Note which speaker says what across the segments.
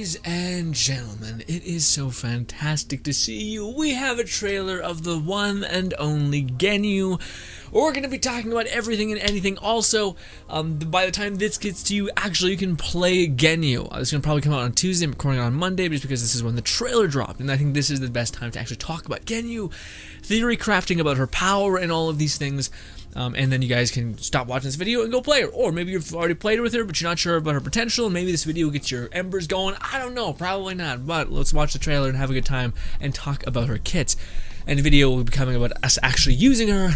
Speaker 1: Ladies and gentlemen, it is so fantastic to see you. We have a trailer of the one and only Ganyu. We're going to be talking about everything and anything. Also, by the time this gets to you, actually you can play Ganyu. It's going to probably come out on Tuesday. I'm recording on Monday just because this is when the trailer dropped. And I think this is the best time to actually talk about Ganyu, theory crafting about her power and all of these things. And then you guys can stop watching this video and go play her. Or maybe you've already played with her, but you're not sure about her potential. And maybe this video gets your embers going. I don't know. Probably not. But let's watch the trailer and have a good time and talk about her kit. And the video will be coming about us actually using her.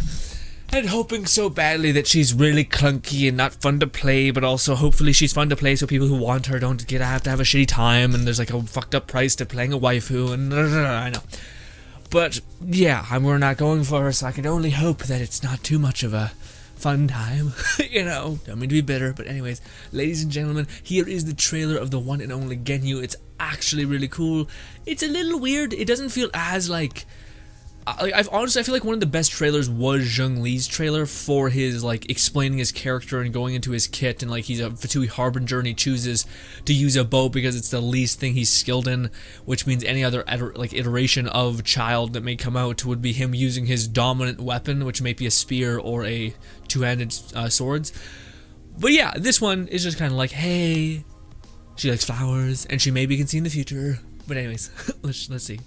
Speaker 1: And hoping so badly that she's really clunky and not fun to play, but also hopefully she's fun to play so people who want her don't have to have a shitty time. And there's like a fucked up price to playing a waifu. And I know. But yeah, we're not going for her, so I can only hope that it's not too much of a fun time. You know, don't mean to be bitter, but anyways, ladies and gentlemen, here is the trailer of the one and only Ganyu. It's actually really cool. It's a little weird. It doesn't feel as like I feel like one of the best trailers was Zhongli's trailer for his like explaining his character and going into his kit, and like he's a Fatui Harbinger and he chooses to use a bow because it's the least thing he's skilled in, which means any other iteration of child that may come out would be him using his dominant weapon, which may be a spear or a two-handed swords. But yeah, this one is just kind of like, hey, she likes flowers and she maybe can see in the future. But anyways, let's see.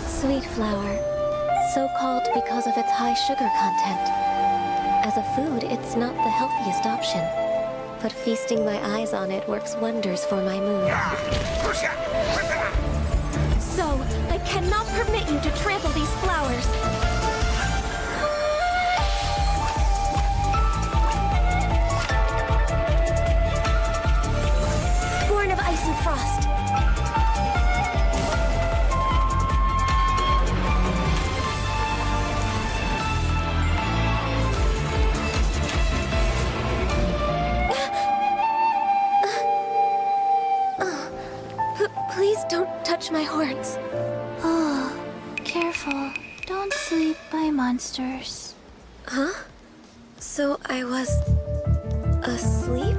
Speaker 2: Sweet flower, so called because of its high sugar content. As a food, it's not the healthiest option, but feasting my eyes on it works wonders for my mood. So, I cannot permit you to trample these flowers. Born of ice and frost. Please don't touch my horns.
Speaker 3: Oh, careful. Don't sleep by monsters.
Speaker 2: Huh? So I was asleep?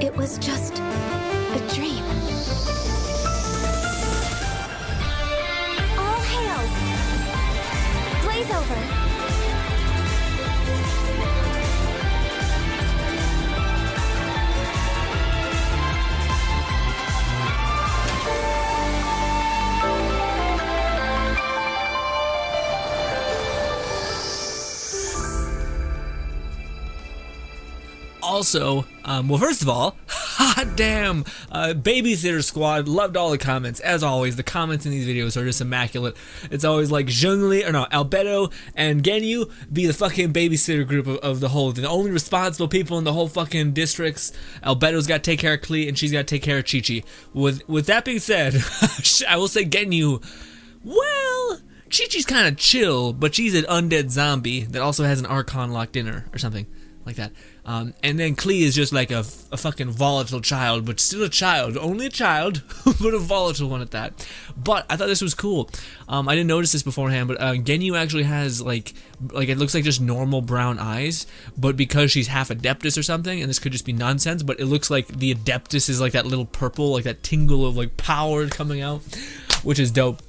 Speaker 2: It was just a dream. All hail! Blaze over!
Speaker 1: Also, well, first of all, hot damn, Babysitter Squad, loved all the comments. As always, the comments in these videos are just immaculate. It's always like Albedo and Ganyu be the fucking babysitter group of the whole, the only responsible people in the whole fucking districts. Albedo's got to take care of Klee, and she's got to take care of Chi-Chi. With that being said, I will say Ganyu, well, Chi-Chi's kind of chill, but she's an undead zombie that also has an Archon locked in her, or something like that. And then Klee is just like a fucking volatile child, but still a child. Only a child, but a volatile one at that. But I thought this was cool. I didn't notice this beforehand, but Genu actually has like it looks like just normal brown eyes, but because she's half Adeptus or something, and this could just be nonsense, but it looks like the Adeptus is like that little purple, like that tingle of like power coming out, which is dope.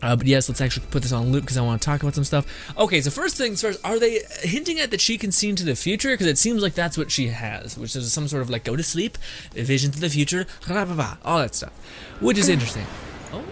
Speaker 1: But yes, let's actually put this on loop because I want to talk about some stuff. Okay, so first things first, are they hinting at that she can see into the future? Because it seems like that's what she has, which is some sort of like go to sleep, vision to the future, all that stuff, which is interesting. Oh.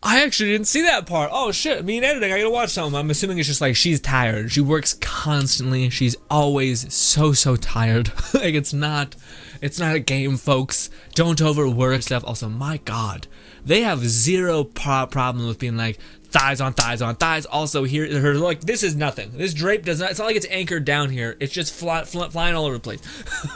Speaker 1: I actually didn't see that part. Oh shit, me and editing, I gotta watch something. I'm assuming it's just like she's tired. She works constantly. She's always so tired. Like it's not a game, folks. Don't overwork stuff. Also, my god, they have zero problem with being like, thighs on thighs on thighs. Also here, her like this is nothing. This drape does not. It's not like it's anchored down here. It's just flying all over the place.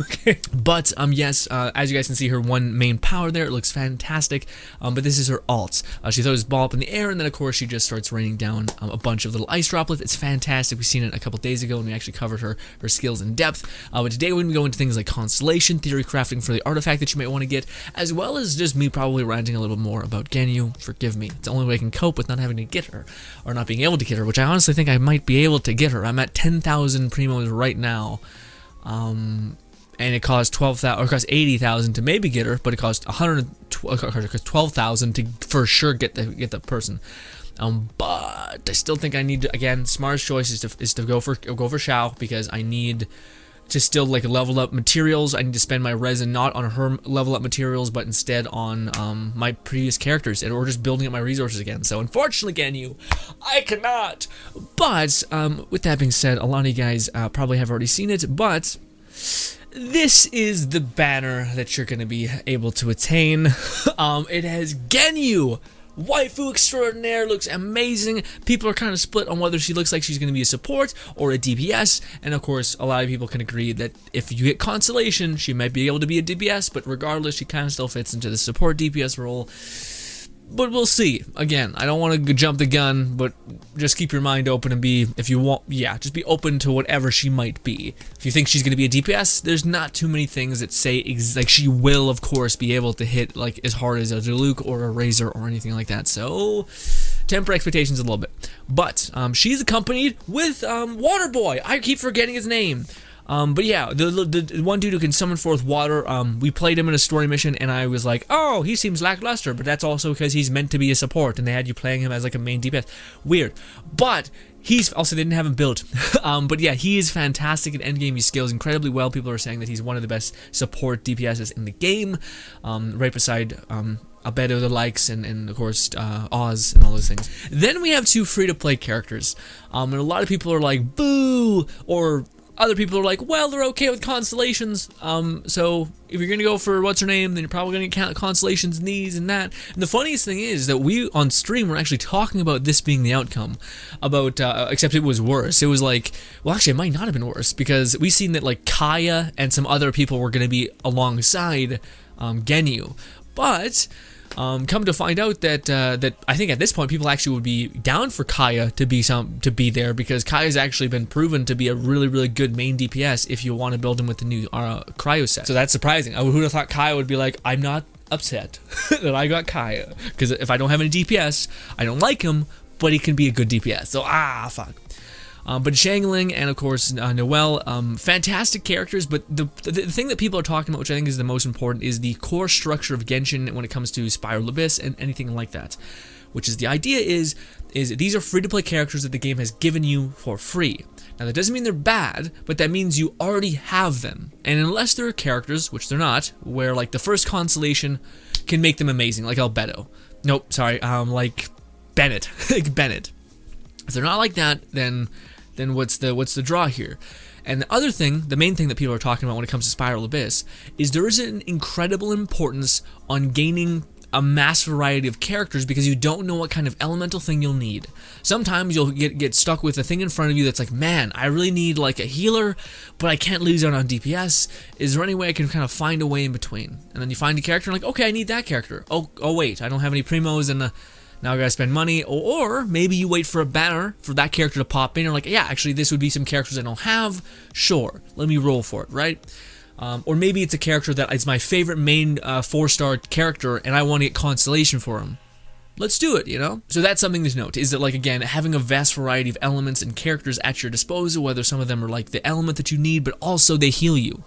Speaker 1: Okay. But yes, as you guys can see, her one main power there. It looks fantastic. But this is her alt. She throws this ball up in the air, and then of course she just starts raining down a bunch of little ice droplets. It's fantastic. We've seen it a couple days ago, and we actually covered her skills in depth. But today we're gonna go into things like Constellation, theory crafting for the artifact that you might want to get, as well as just me probably ranting a little more about Ganyu. Forgive me. It's the only way I can cope with not having to get her, or not being able to get her, which I honestly think I might be able to get her. I'm at 10,000 primos right now, and it costs 12,000, or it costs 80,000 to maybe get her, but it costs 12,000 to for sure get the person. But I still think I need to, again, smartest choice is to go for Xiao, because I need to still like level up materials. I need to spend my resin not on her level up materials, but instead on my previous characters, or just building up my resources again. So unfortunately, Ganyu, I cannot. But with that being said, a lot of you guys probably have already seen it, but this is the banner that you're going to be able to attain. It has Ganyu, waifu extraordinaire, looks amazing. People are kind of split on whether she looks like she's going to be a support or a DPS, and of course a lot of people can agree that if you get Constellation, she might be able to be a DPS, but regardless, she kind of still fits into the support DPS role. But we'll see. Again, I don't want to jump the gun, but just keep your mind open and be, if you want, yeah, just be open to whatever she might be. If you think she's going to be a DPS, there's not too many things that say, like, she will, of course, be able to hit, like, as hard as a Diluc or a Razor or anything like that. So, temper expectations a little bit. But, she's accompanied with, Water Boy. I keep forgetting his name. But yeah, the one dude who can summon forth water, we played him in a story mission, and I was like, oh, he seems lackluster, but that's also because he's meant to be a support, and they had you playing him as like a main DPS. Weird. But he's also, they didn't have him built. But yeah, he is fantastic at endgame. He scales incredibly well. People are saying that he's one of the best support DPSs in the game, right beside Albedo the likes, and of course Oz and all those things. Then we have two free-to-play characters, and a lot of people are like, boo, or other people are like, well, they're okay with Constellations, so if you're going to go for what's her name, then you're probably going to count Constellations and these and that. And the funniest thing is that we, on stream, were actually talking about this being the outcome, about, except it was worse. It was like, well, actually, it might not have been worse, because we seen that, like, Kaya and some other people were going to be alongside Genu, but come to find out that that I think at this point people actually would be down for Kaya to be there, because Kaya's actually been proven to be a really good main DPS if you want to build him with the new cryo set. So that's surprising. I would have thought Kaya would be like, I'm not upset that I got Kaya, because if I don't have any DPS, I don't like him, but he can be a good DPS. So fuck. But Xiangling and of course Noelle, fantastic characters, but the thing that people are talking about, which I think is the most important, is the core structure of Genshin when it comes to Spiral Abyss and anything like that. Which is, the idea is these are free-to-play characters that the game has given you for free. Now that doesn't mean they're bad, but that means you already have them. And unless there are characters, which they're not, where like the first Constellation can make them amazing, like Albedo. Nope, sorry, like Bennett. Like Bennett. If they're not like that, then what's the draw here? And the other thing, the main thing that people are talking about when it comes to Spiral Abyss, is there is an incredible importance on gaining a mass variety of characters, because you don't know what kind of elemental thing you'll need. Sometimes you'll get stuck with a thing in front of you that's like, man, I really need like a healer, but I can't lose out on DPS. Is there any way I can kind of find a way in between? And then you find a character and like, okay, I need that character. Oh wait, I don't have any primos, and now I gotta spend money. Or maybe you wait for a banner for that character to pop in, or like, yeah, actually this would be some characters I don't have. Sure, let me roll for it, right? Or maybe it's a character that is my favorite main 4-star character, and I want to get Constellation for him. Let's do it, you know? So that's something to note, is that, like, again, having a vast variety of elements and characters at your disposal, whether some of them are like the element that you need, but also they heal you.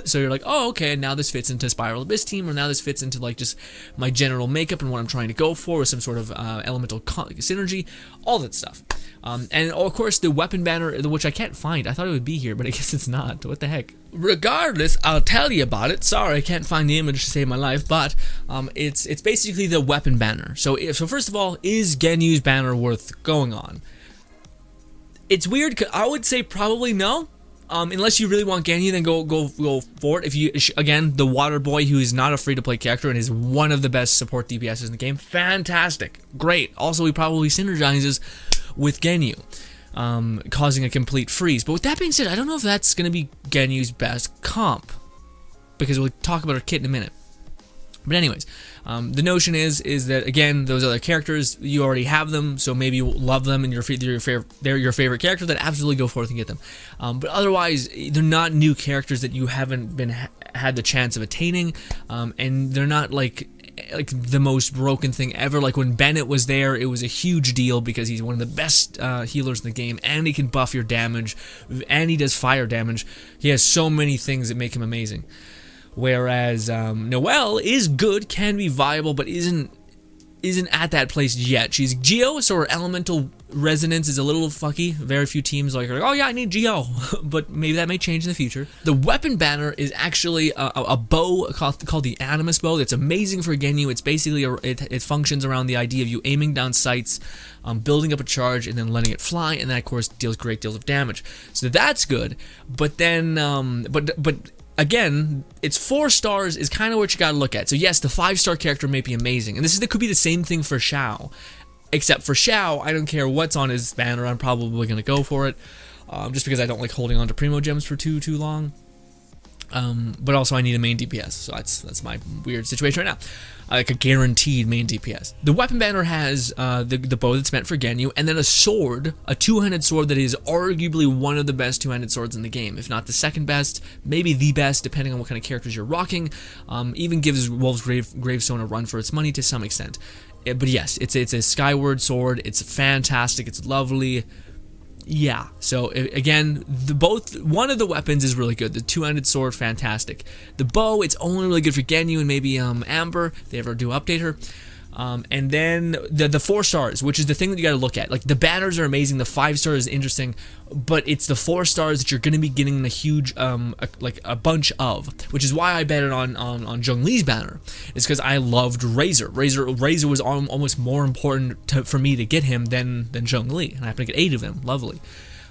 Speaker 1: So you're like, oh, okay, now this fits into Spiral Abyss team, or now this fits into like just my general makeup and what I'm trying to go for, with some sort of elemental synergy, all that stuff. And of course the weapon banner, which I can't find. I thought it would be here, but I guess it's not. What the heck? Regardless, I'll tell you about it. Sorry, I can't find the image to save my life, but it's basically the weapon banner. So first of all, is Genyu's banner worth going on? It's weird, 'cause I would say probably no. Unless you really want Ganyu, then go for it. If you, again, the Water Boy, who is not a free-to-play character and is one of the best support DPSs in the game, fantastic, great. Also, he probably synergizes with Ganyu, causing a complete freeze. But with that being said, I don't know if that's going to be Ganyu's best comp, because we'll talk about her kit in a minute. But anyways, the notion is that, again, those other characters, you already have them, so maybe you love them and they're your favorite character, then absolutely go forth and get them. But otherwise, they're not new characters that you haven't had the chance of attaining, and they're not like the most broken thing ever. Like when Bennett was there, it was a huge deal because he's one of the best healers in the game, and he can buff your damage, and he does fire damage. He has so many things that make him amazing. Whereas Noelle is good, can be viable, but isn't at that place yet. She's Geo, so her elemental resonance is a little fucky. Very few teams are like, oh yeah, I need Geo, but maybe that may change in the future. The weapon banner is actually a bow called the Animus Bow. That's amazing for Genu. It's basically it functions around the idea of you aiming down sights, building up a charge, and then letting it fly, and that of course deals great deals of damage. So that's good. But then, but again, it's 4 stars is kind of what you gotta look at. So yes, the 5-star character may be amazing, and that could be the same thing for Xiao. Except for Xiao, I don't care what's on his banner, I'm probably gonna go for it, just because I don't like holding on to Primo Gems for too long. But also I need a main DPS, so that's my weird situation right now. Like a guaranteed main DPS. The weapon banner has the bow that's meant for Ganyu, and then a sword, a 2-handed sword that is arguably one of the best 2-handed swords in the game, if not the second best, maybe the best, depending on what kind of characters you're rocking. Even gives Wolf's Gravestone a run for its money to some extent. But yes, it's a skyward sword. It's fantastic. It's lovely. Yeah, so again, one of the weapons is really good. The 2-handed sword, fantastic. The bow, it's only really good for Ganyu and maybe Amber, if they ever do update her. And then the 4 stars, which is the thing that you got to look at. Like, the banners are amazing, the 5 stars is interesting, but it's the 4 stars that you're going to be getting a huge, a bunch of, which is why I betted on Zhongli's banner. It's because I loved Razor. Razor was almost more important for me to get him than Zhongli, and I happened to get 8 of them. Lovely.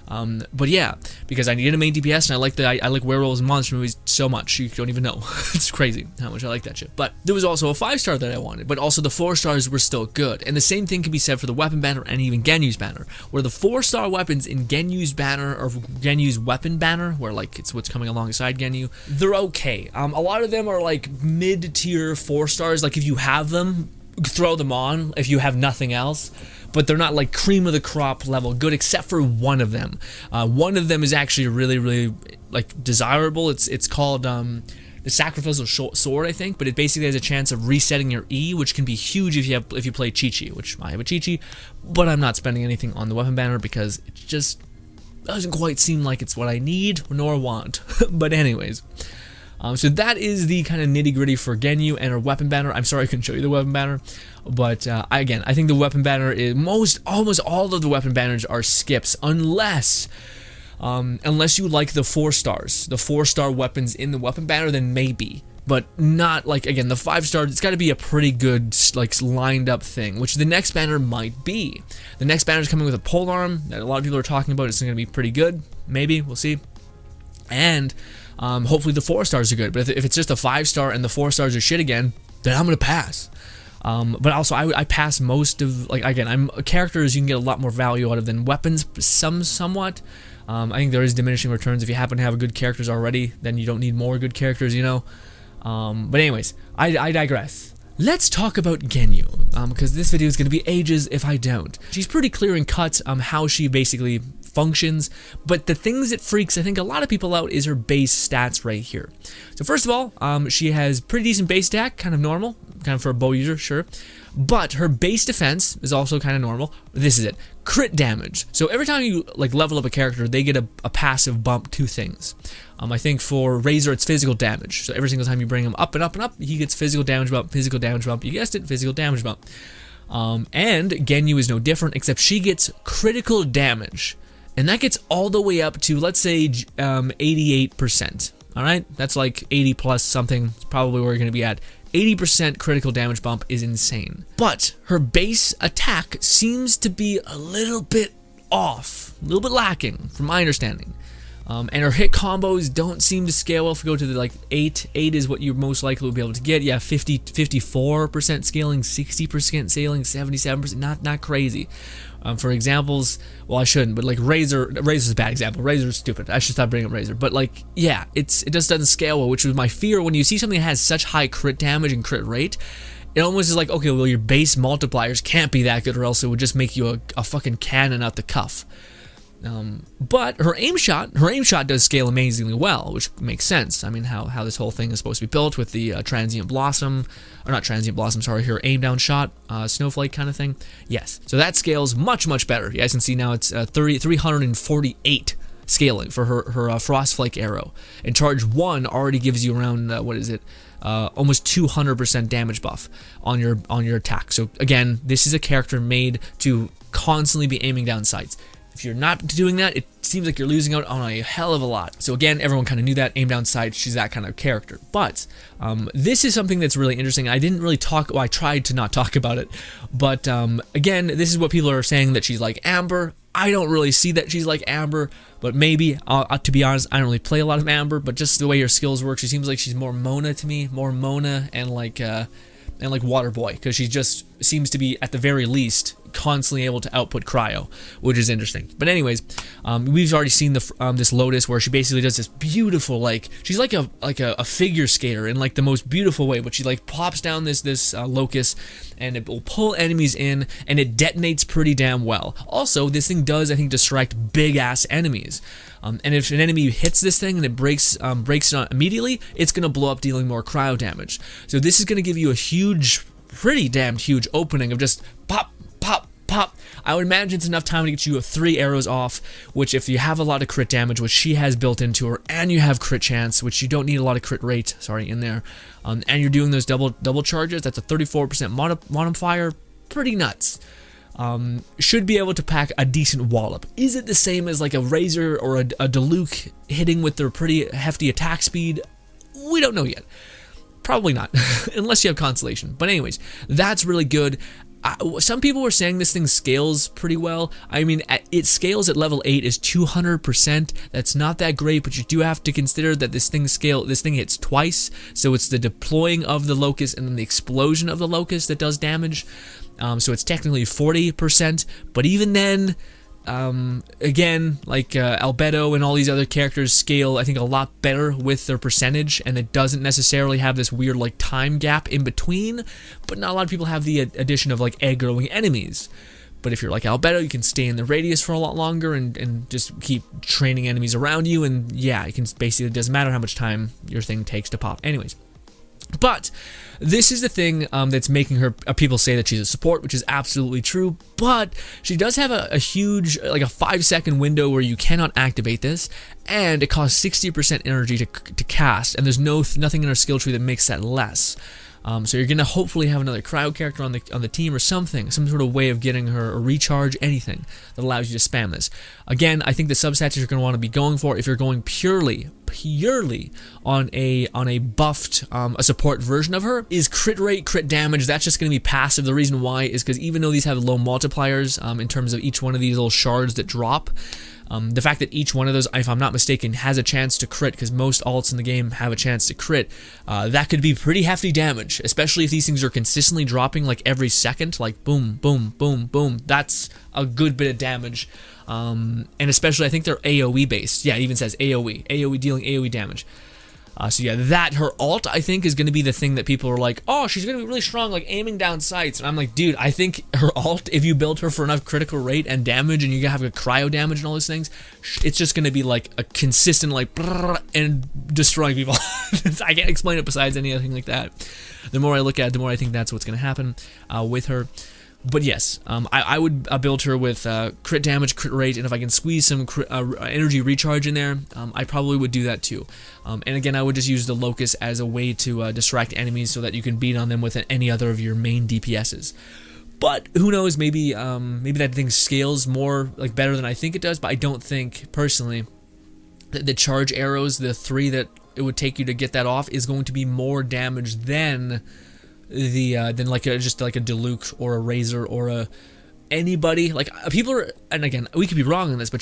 Speaker 1: But yeah, because I needed a main DPS, and I like werewolves and monster movies so much, you don't even know. It's crazy how much I like that shit. But there was also a 5-star that I wanted, but also the 4 stars were still good. And the same thing can be said for the weapon banner and even Genyu's banner, where the 4-star weapons in Genyu's banner, or Genyu's weapon banner, where like it's what's coming alongside Genu, they're okay. A lot of them are like mid-tier 4 stars, like if you have them, throw them on if you have nothing else, but they're not like cream of the crop level good, except for one of them. One of them is actually really like desirable. It's called the Sacrificial Sword, I think, but it basically has a chance of resetting your E, which can be huge if you play Chi-Chi, which I have a Chi-Chi, but I'm not spending anything on the weapon banner because it just doesn't quite seem like it's what I need nor want. But anyways, so that is the kind of nitty-gritty for Genu and her weapon banner. I'm sorry I couldn't show you the weapon banner, but again, I think the weapon banner is almost all of the weapon banners are skips, unless you like the 4 stars, the 4-star weapons in the weapon banner, then maybe. But not like, again, the 5 stars, it's got to be a pretty good, like, lined up thing, which the next banner might be. The next banner is coming with a polearm that a lot of people are talking about. It's going to be pretty good, maybe, we'll see. And hopefully the 4 stars are good, but if it's just a 5-star and the 4 stars are shit again, then I'm gonna pass. But also I pass most of, like, again, characters you can get a lot more value out of than weapons, somewhat. I think there is diminishing returns. If you happen to have good characters already, then you don't need more good characters, you know. But anyways, I digress. Let's talk about Genu, because this video is going to be ages if I don't. She's pretty clear and cut how she basically functions, but the things that freaks I think a lot of people out is her base stats right here. So first of all, she has pretty decent base attack, kind of normal, kind of for a bow user, sure. But her base defense is also kind of normal. This is it. Crit damage. So every time you like level up a character, they get a passive bump to things. I think for Razor, it's physical damage. So every single time you bring him up and up and up, he gets physical damage bump, physical damage bump. You guessed it, physical damage bump. And Genu is no different, except she gets critical damage. And that gets all the way up to, let's say, 88%. All right? That's like 80 plus something. It's probably where you're going to be at. 80% critical damage bump is insane. But her base attack seems to be a little bit off, a little bit lacking, from my understanding. And her hit combos don't seem to scale well. If we go to the like 8 is what you most likely will be able to get. Yeah, 54% scaling, 60% scaling, 77%, not crazy. For examples, well, I shouldn't, but like Razor's a bad example. Razor's stupid. I should stop bringing up Razor. But like, yeah, it just doesn't scale well, which was my fear when you see something that has such high crit damage and crit rate. It almost is like, okay, well, your base multipliers can't be that good, or else it would just make you a fucking cannon out the cuff. But her aim shot does scale amazingly well, which makes sense. I mean, how this whole thing is supposed to be built with the transient blossom, or not transient blossom, sorry, her aim down shot, snowflake kind of thing. Yes, so that scales much better. You guys can see now it's 348 scaling for her frost flake arrow, and charge 1 already gives you around almost 200% damage buff on your attack. So again, this is a character made to constantly be aiming down sights. If you're not doing that, it seems like you're losing out on a hell of a lot. So again, everyone kind of knew that. Aim down sight, she's that kind of character. But this is something that's really interesting. I didn't really I tried to not talk about it. But again, this is what people are saying, that she's like Amber. I don't really see that she's like Amber, but maybe, to be honest, I don't really play a lot of Amber, but just the way her skills work, she seems like she's more Mona to me. More Mona and like Water Boy, because she just seems to be, at the very least, constantly able to output cryo, which is interesting. But anyways, we've already seen this Lotus, where she basically does this beautiful, like, she's like a figure skater in like the most beautiful way, but she like pops down this locust, and it will pull enemies in, and it detonates pretty damn well. Also, this thing does, I think, distract big ass enemies. And if an enemy hits this thing and it breaks it on immediately, it's gonna blow up, dealing more cryo damage. So this is gonna give you a pretty damn huge opening of just pop, pop, pop. I would imagine it's enough time to get you 3 arrows off, which, if you have a lot of crit damage, which she has built into her, and you have crit chance, which you don't need a lot of crit rate, in there, and you're doing those double charges, that's a 34% modifier, pretty nuts. Should be able to pack a decent wallop. Is it the same as like a Razor or a Diluc hitting with their pretty hefty attack speed? We don't know yet. Probably not, unless you have Constellation. But anyways, that's really good. Some people were saying this thing scales pretty well. I mean, it scales at level 8 is 200%. That's not that great, but you do have to consider that this thing hits twice. So it's the deploying of the locust and then the explosion of the locust that does damage. So it's technically 40%, but even then, again, like Albedo and all these other characters scale, I think, a lot better with their percentage, and it doesn't necessarily have this weird like time gap in between. But not a lot of people have the addition of like aggroing enemies. But if you're like Albedo, you can stay in the radius for a lot longer and just keep training enemies around you, and yeah, it can basically, it doesn't matter how much time your thing takes to pop. Anyways. But this is the thing that's making her, people say that she's a support, which is absolutely true, but she does have a huge, like a 5-second window where you cannot activate this, and it costs 60% energy to cast, and there's nothing in her skill tree that makes that less. So you're gonna hopefully have another cryo character on the team or something, some sort of way of getting her a recharge, anything that allows you to spam this. Again, I think the substats you're gonna want to be going for, if you're going purely on a buffed a support version of her, is crit rate, crit damage. That's just going to be passive. The reason why is because even though these have low multipliers in terms of each one of these little shards that drop, the fact that each one of those, if I'm not mistaken, has a chance to crit, because most alts in the game have a chance to crit, that could be pretty hefty damage, especially if these things are consistently dropping like every second, like boom, boom, boom, boom. That's a good bit of damage. And especially, I think they're AoE based. Yeah, it even says AoE dealing AoE damage. So yeah, her alt, I think, is going to be the thing that people are like, oh, she's going to be really strong, like aiming down sights. And I'm like, dude, I think her alt, if you build her for enough critical rate and damage, and you have a cryo damage and all those things, it's just going to be like a consistent, like, and destroying people. I can't explain it besides anything like that. The more I look at it, the more I think that's what's going to happen with her. But yes, I would build her with crit damage, crit rate, and if I can squeeze some energy recharge in there, I probably would do that too. And again, I would just use the Locust as a way to distract enemies so that you can beat on them with any other of your main DPSs. But who knows, maybe that thing scales more, like, better than I think it does, but I don't think, personally, that the charge arrows, the 3 that it would take you to get that off, is going to be more damage than like just like a Diluc or a Razor or anybody, like people are, and again, we could be wrong on this, but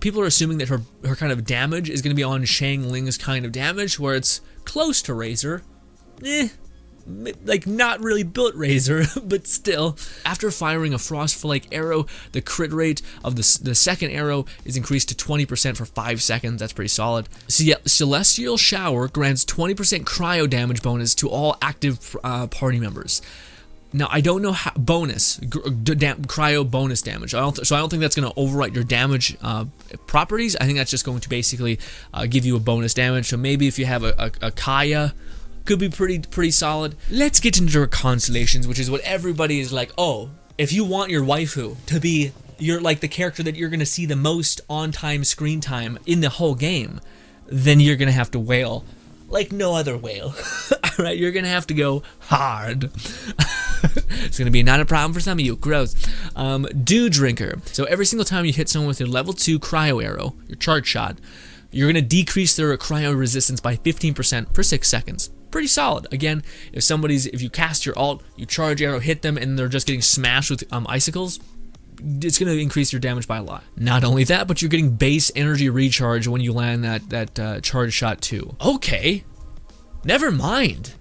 Speaker 1: people are assuming that her kind of damage is going to be on Shang Ling's kind of damage, where it's close to Razor. Like not really built Razor, but still. After firing a Frostflake arrow, the crit rate of the second arrow is increased to 20% for 5 seconds. That's pretty solid. So yeah, Celestial Shower grants 20% cryo damage bonus to all active party members. Now I don't know how cryo bonus damage. I don't think that's going to overwrite your damage properties. I think that's just going to basically give you a bonus damage. So maybe if you have a Kaya, could be pretty solid. Let's get into her constellations, which is what everybody is like, oh, if you want your waifu to be like the character that you're gonna see the most on-time screen time in the whole game, then you're gonna have to wail like no other whale. Alright, you're gonna have to go hard. It's gonna be not a problem for some of you. Gross. Dew Drinker. So every single time you hit someone with your level 2 cryo arrow, your charge shot, you're gonna decrease their cryo resistance by 15% for 6 seconds. Pretty solid. Again, if you cast your ult, you charge arrow, hit them, and they're just getting smashed with icicles, it's going to increase your damage by a lot. Not only that, but you're getting base energy recharge when you land that charge shot too. Okay, never mind.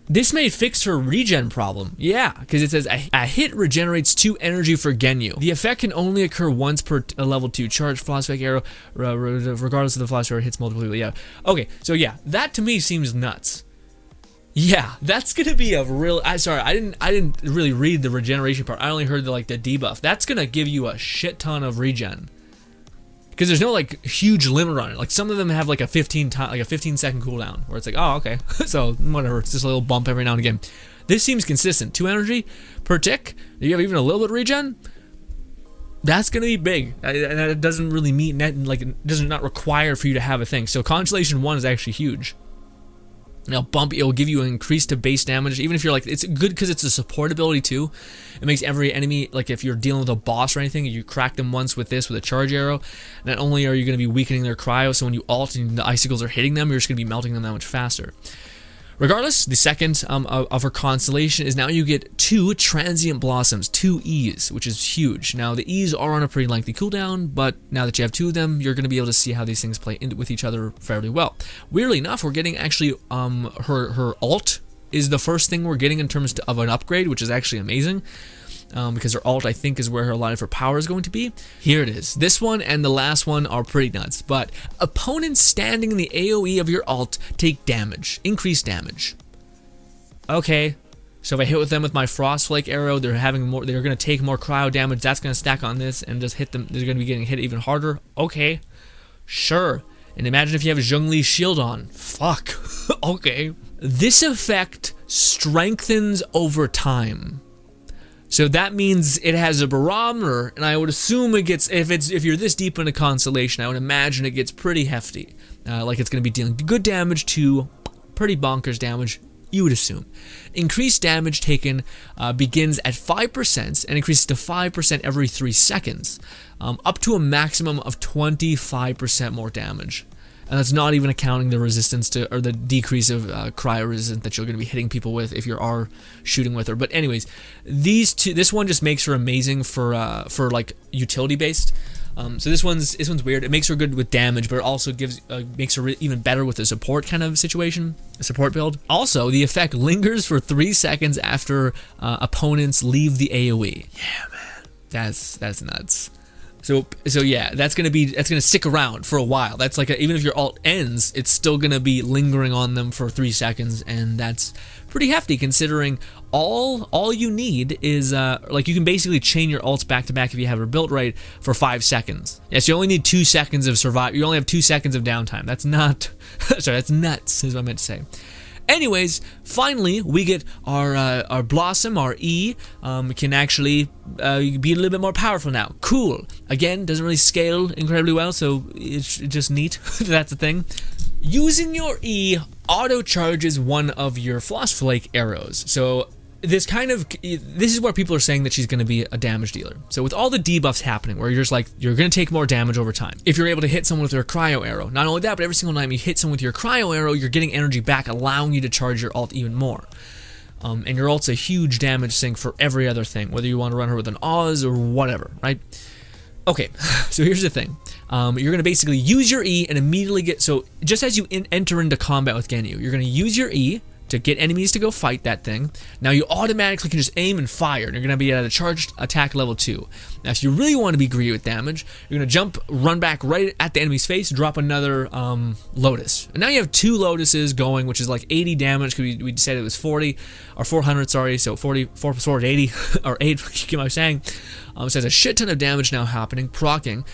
Speaker 1: This may fix her regen problem. Yeah, because it says a hit regenerates 2 energy for Ganyu. The effect can only occur once per level 2 charge Frostflake arrow, regardless of the Frostflake arrow hits multiple people. Yeah. Okay, so yeah, that to me seems nuts. Yeah, that's gonna be a real. Sorry, I didn't really read the regeneration part. I only heard the debuff. That's gonna give you a shit ton of regen. Because there's no like huge limit on it. Like some of them have like a 15 second cooldown where it's like, oh okay, so whatever, it's just a little bump every now and again. This seems consistent. 2 energy per tick. You have even a little bit of regen. That's gonna be big. And it doesn't really mean like it does not require for you to have a thing. So Constellation 1 is actually huge. It'll give you an increase to base damage, even if you're like, it's good because it's a support ability too. It makes every enemy, like if you're dealing with a boss or anything, you crack them once with a charge arrow, not only are you going to be weakening their cryo, so when you ult and the icicles are hitting them, you're just going to be melting them that much faster. Regardless, the second of her constellation is now you get 2 transient blossoms, 2 E's, which is huge. Now the E's are on a pretty lengthy cooldown, but now that you have 2 of them, you're going to be able to see how these things play with each other fairly well. Weirdly enough, we're getting actually her ult is the first thing we're getting in terms of an upgrade, which is actually amazing. Because her ult, I think, is where a lot of her power is going to be. Here it is. This one and the last one are pretty nuts, but opponents standing in the AoE of your ult take damage, increased damage. Okay, so if I hit with them with my Frostflake arrow, they're going to take more cryo damage. That's going to stack on this and just hit them. They're going to be getting hit even harder. Okay, sure. And imagine if you have a Zhongli's shield on. Fuck. Okay. This effect strengthens over time. So that means it has a barometer, and I would assume it gets, if you're this deep into Constellation, I would imagine it gets pretty hefty. Like it's going to be dealing good damage to pretty bonkers damage, you would assume. Increased damage taken begins at 5% and increases to 5% every 3 seconds, up to a maximum of 25% more damage. And that's not even accounting the resistance to, or the decrease of cryo resistance that you're going to be hitting people with if you are shooting with her. But anyways, this one just makes her amazing for like utility based. So this one's weird. It makes her good with damage, but it also makes her even better with a support kind of situation, a support build. Also, the effect lingers for 3 seconds after opponents leave the AoE. Yeah, man, that's nuts. So yeah, that's gonna stick around for a while. That's like even if your ult ends, it's still gonna be lingering on them for 3 seconds, and that's pretty hefty considering all you need is like you can basically chain your ults back to back if you have her built right for 5 seconds. Yes, you only need 2 seconds of survive. You only have 2 seconds of downtime. That's not sorry, that's nuts is what I meant to say. Anyways, finally we get our Blossom, our E, can actually be a little bit more powerful now. Cool. Again, doesn't really scale incredibly well, so it's just neat. That's the thing. Using your E auto charges one of your Frostflake arrows. So this is where people are saying that she's going to be a damage dealer. So with all the debuffs happening, where you're just like, you're going to take more damage over time. If you're able to hit someone with your cryo arrow, not only that, but every single time you hit someone with your cryo arrow, you're getting energy back, allowing you to charge your ult even more. And your ult's a huge damage sink for every other thing, whether you want to run her with an Oz or whatever, right? Okay, so here's the thing. You're going to basically use your E and immediately get... So just as you enter into combat with Ganyu, you're going to use your E to get enemies to go fight that thing. Now you automatically can just aim and fire, and you're going to be at a charged attack level 2. Now if you really want to be greedy with damage, you're going to jump, run back right at the enemy's face, drop another Lotus. And now you have 2 Lotuses going, which is like 80 damage, because we said it was 40, or 400, sorry, so 4 plus 4 is 80, or 8, you get what I'm saying. So there's a shit ton of damage now happening, proccing,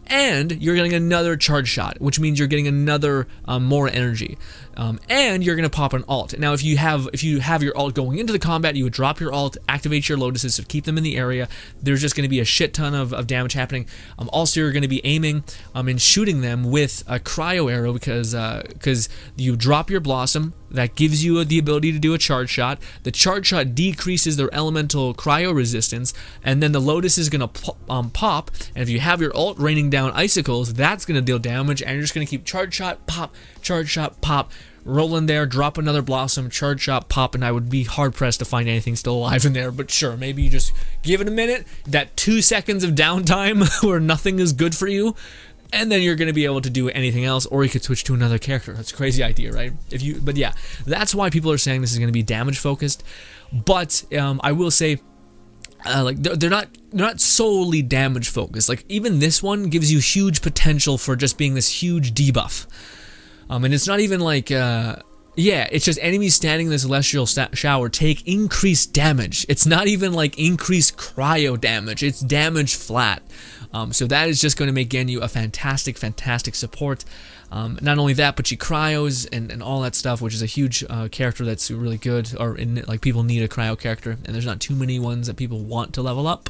Speaker 1: and you're getting another charge shot, which means you're getting another more energy, and you're gonna pop an ult. Now, if you have your ult going into the combat, you would drop your ult, activate your Lotuses to keep them in the area. There's just gonna be a shit ton of damage happening. Also, you're gonna be aiming and shooting them with a cryo arrow because you drop your blossom. That gives you the ability to do a charge shot. The charge shot decreases their elemental cryo resistance, and then the Lotus is going to pop, and if you have your ult raining down icicles, that's going to deal damage, and you're just going to keep charge shot, pop, roll in there, drop another blossom, charge shot, pop, and I would be hard-pressed to find anything still alive in there, but sure, maybe you just give it a minute, that 2 seconds of downtime where nothing is good for you, and then you're going to be able to do anything else, or you could switch to another character. That's a crazy idea, right? But yeah, that's why people are saying this is going to be damage focused. But I will say, like they're not solely damage focused. Like even this one gives you huge potential for just being this huge debuff. And it's not even like it's just enemies standing in the celestial shower take increased damage. It's not even like increased cryo damage. It's damage flat. So that is just going to make Ganyu a fantastic support. Not only that, but she cryos and all that stuff, which is a huge character that's really good, like people need a cryo character, and there's not too many ones that people want to level up.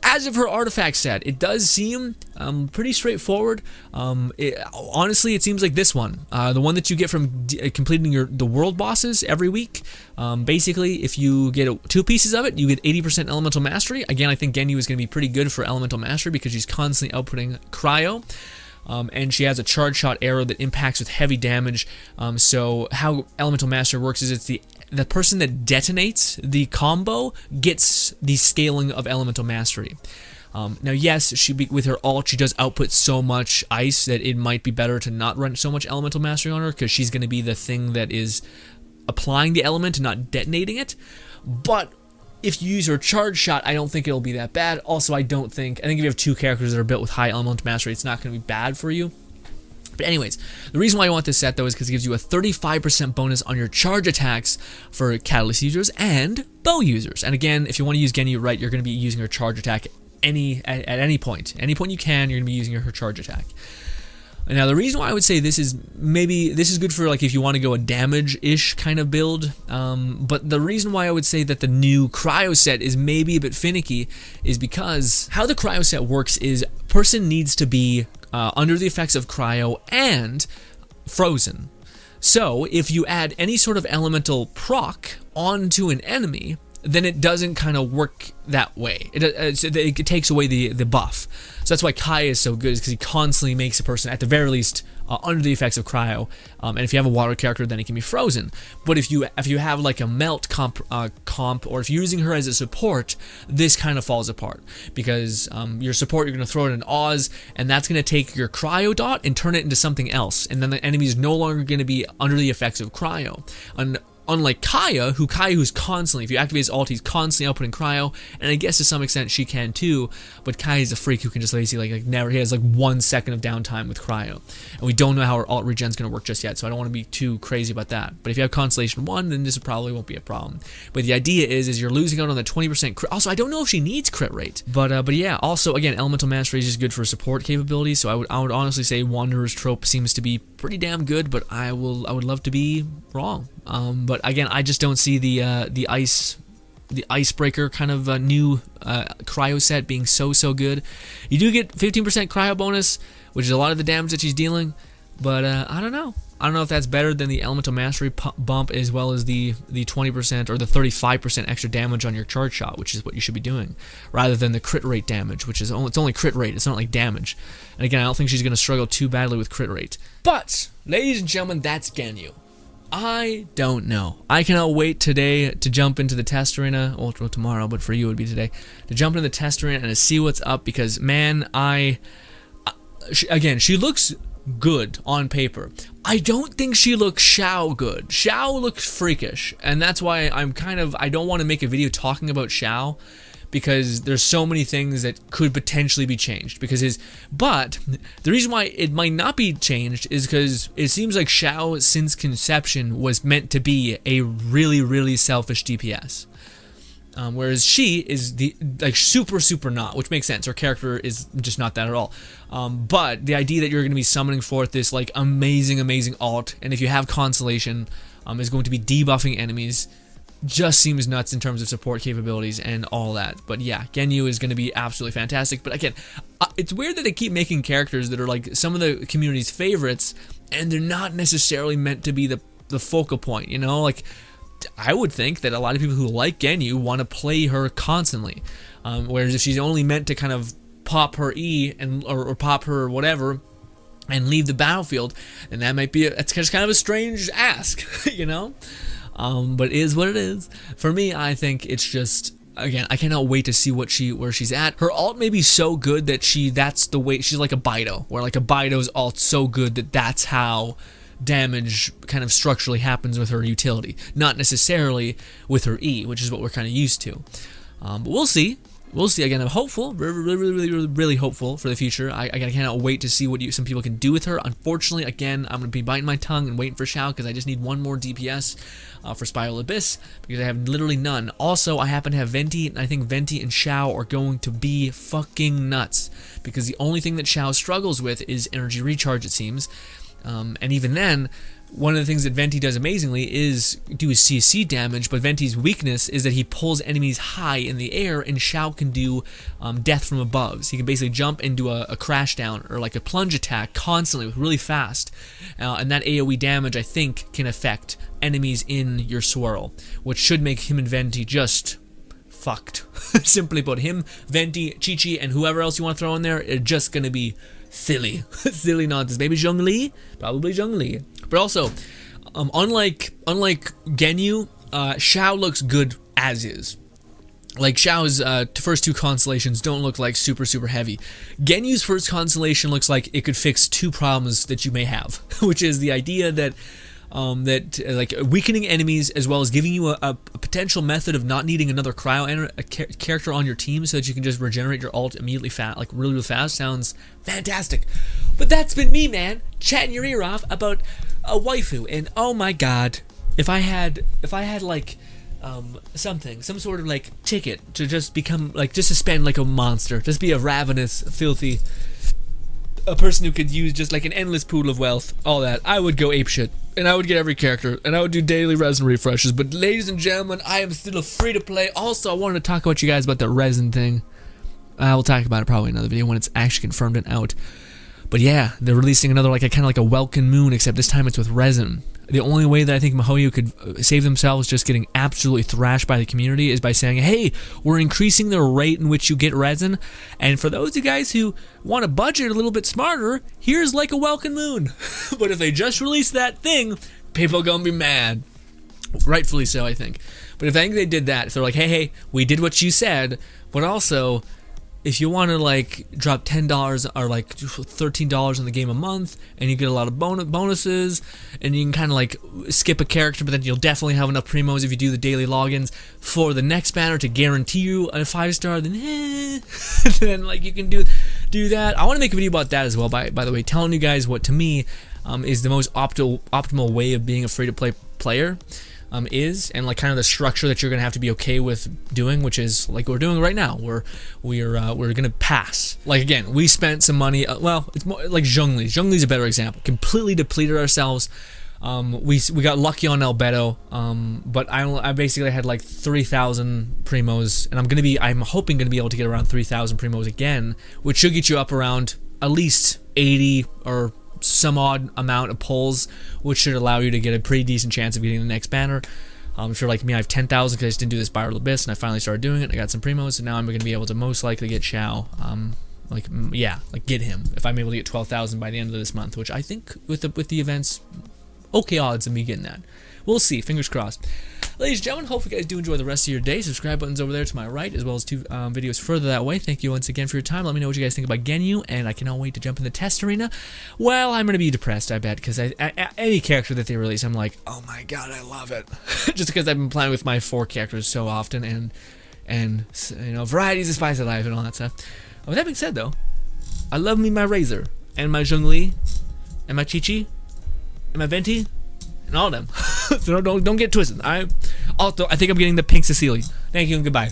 Speaker 1: As of her artifact set, it does seem pretty straightforward. Honestly, it seems like this one, the one that you get from completing the world bosses every week. Basically, if you get 2 pieces of it, you get 80% elemental mastery. Again, I think Ganyu is going to be pretty good for elemental mastery because she's constantly outputting cryo. And she has a charge shot arrow that impacts with heavy damage. So how elemental mastery works is it's the person that detonates the combo gets the scaling of elemental mastery. Now, yes, with her ult, she does output so much ice that it might be better to not run so much elemental mastery on her, because she's going to be the thing that is applying the element and not detonating it. But if you use her charge shot, I don't think it'll be that bad. Also, I think if you have 2 characters that are built with high elemental mastery, it's not going to be bad for you. But anyways, the reason why I want this set, though, is because it gives you a 35% bonus on your charge attacks for Catalyst users and Bow users. And again, if you want to use Genu right, you're going to be using her charge attack at any point. Any point you can, you're going to be using her charge attack. Now, the reason why I would say this is good for like if you want to go a damage-ish kind of build, but the reason why I would say that the new cryo set is maybe a bit finicky is because how the cryo set works is person needs to be under the effects of cryo and frozen. So if you add any sort of elemental proc onto an enemy, then it doesn't kind of work that way. It takes away the buff. So that's why Kai is so good, is because he constantly makes a person, at the very least, under the effects of cryo. And if you have a water character, then it can be frozen. But if you have like a melt comp, or if you're using her as a support, this kind of falls apart. Because your support, you're going to throw in an Oz, and that's going to take your cryo dot and turn it into something else. And then the enemy is no longer going to be under the effects of cryo. Unlike Kaya, who's constantly, if you activate his ult, he's constantly outputting cryo, and I guess to some extent she can too, but Kaya's a freak who can just lazy, like never, he has like 1 second of downtime with cryo, and we don't know how her ult regen's going to work just yet, so I don't want to be too crazy about that. But if you have Constellation 1, then this probably won't be a problem. But the idea is you're losing out on the 20% crit. Also, I don't know if she needs crit rate, but yeah, also, again, Elemental Mastery is just good for support capabilities, so I would honestly say Wanderer's Trope seems to be pretty damn good, but I would love to be wrong. But again, I just don't see the icebreaker kind of new cryo set being so good. You do get 15% cryo bonus, which is a lot of the damage that she's dealing, but I don't know. I don't know if that's better than the Elemental Mastery bump, as well as the 20% or the 35% extra damage on your charge shot, which is what you should be doing, rather than the crit rate damage, which is it's only crit rate. It's not like damage. And again, I don't think she's going to struggle too badly with crit rate. But, ladies and gentlemen, that's Ganyu. I don't know. I cannot wait today to jump into the test arena, well tomorrow, but for you it would be today, to jump into the test arena and to see what's up, because man, again, she looks good on paper. I don't think she looks Xiao good. Xiao looks freakish, and that's why I don't want to make a video talking about Xiao, because there's so many things that could potentially be changed. But the reason why it might not be changed is because it seems like Xiao, since conception, was meant to be a really, really selfish DPS. Whereas she is super not, which makes sense. Her character is just not that at all. But the idea that you're going to be summoning forth this like amazing alt, and if you have Constellation, is going to be debuffing enemies, just seems nuts in terms of support capabilities and all that. But yeah, Ganyu is going to be absolutely fantastic. But again, it's weird that they keep making characters that are like some of the community's favorites, and they're not necessarily meant to be the focal point, you know? Like, I would think that a lot of people who like Ganyu want to play her constantly, whereas if she's only meant to kind of pop her E or pop her whatever and leave the battlefield, then that might be it's just kind of a strange ask, you know? But it is what it is. For me, I think it's just, again, I cannot wait to see where she's at. Her ult may be so good that that's the way, she's like a Bido, where like a Bido's alt's so good that that's how damage kind of structurally happens with her utility, not necessarily with her E, which is what we're kind of used to. But we'll see. We'll see. Again, I'm hopeful, really hopeful for the future. I cannot wait to see what some people can do with her. Unfortunately, again, I'm going to be biting my tongue and waiting for Xiao, because I just need one more DPS for Spiral Abyss, because I have literally none. Also, I happen to have Venti, and I think Venti and Xiao are going to be fucking nuts, because the only thing that Xiao struggles with is energy recharge, it seems. And even then, one of the things that Venti does amazingly is do CC damage, but Venti's weakness is that he pulls enemies high in the air, and Xiao can do death from above. So he can basically jump and do a crash down or like a plunge attack constantly, really fast. And that AoE damage, I think, can affect enemies in your swirl, which should make him and Venti just fucked. Simply put, him, Venti, Chi-Chi, and whoever else you want to throw in there are just going to be silly. Silly nonsense. Maybe Zhongli? Probably Zhongli. But also, unlike Ganyu, Xiao looks good as is. Like, Xiao's first two constellations don't look like super heavy. Genyu's first constellation looks like it could fix two problems that you may have, which is the idea that like weakening enemies, as well as giving you a potential method of not needing another cryo character on your team, so that you can just regenerate your ult immediately like really fast. Sounds fantastic. But that's been me, man, chatting your ear off about a waifu, and oh my god, if I had like some sort of like ticket to just become like, just to spend like a monster, just be a ravenous, filthy, a person who could use just like an endless pool of wealth, all that, I would go apeshit, and I would get every character, and I would do daily resin refreshes. But ladies and gentlemen, I am still free to play. Also, I wanted to talk about you guys about the resin thing. I will talk about it probably in another video when it's actually confirmed and out. But yeah, they're releasing another like a kind of like a Welkin Moon, except this time it's with resin. The only way that I think MiHoYo could save themselves just getting absolutely thrashed by the community is by saying, hey, we're increasing the rate in which you get resin, and for those of you guys who want to budget a little bit smarter, here's like a Welkin Moon. But if they just release that thing, people are gonna be mad. Rightfully so, I think. But if I think they did that, if they're like, hey, we did what you said, but also, if you want to like drop $10 or like $13 on the game a month, and you get a lot of bonuses, and you can kind of like skip a character, but then you'll definitely have enough primos if you do the daily logins for the next banner to guarantee you a 5-star, then then like you can do that. I want to make a video about that as well, by the way, telling you guys what to me is the most optimal way of being a free-to-play player. Is, and like kind of the structure that you're gonna have to be okay with doing, which is like we're doing right now. We're gonna pass. Like, again, we spent some money. Well, it's more like Zhongli. Zhongli's a better example. Completely depleted ourselves. We got lucky on Albedo, but I basically had like 3,000 primos, and I'm hoping gonna be able to get around 3,000 primos again, which should get you up around at least 80 or some odd amount of pulls, which should allow you to get a pretty decent chance of getting the next banner. If you're like me, I have 10,000 because I just didn't do this Spiral Abyss, and I finally started doing it. I got some primos, and now I'm going to be able to most likely get Xiao. Like get him if I'm able to get 12,000 by the end of this month, which I think with the events okay odds of me getting that. We'll see. Fingers crossed. Ladies and gentlemen, hopefully you guys do enjoy the rest of your day. Subscribe button's over there to my right, as well as 2 videos further that way. Thank you once again for your time. Let me know what you guys think about Genu, and I cannot wait to jump in the test arena. Well, I'm going to be depressed, I bet, because any character that they release, I'm like, oh my god, I love it. Just because I've been playing with my 4 characters so often, and you know, variety is the spice of life and all that stuff. With that being said, though, I love me my Razor, and my Zhongli, and my Chi-Chi, and my Venti, and all of them. So don't get twisted. I think I'm getting the pink Cecilia. Thank you and goodbye.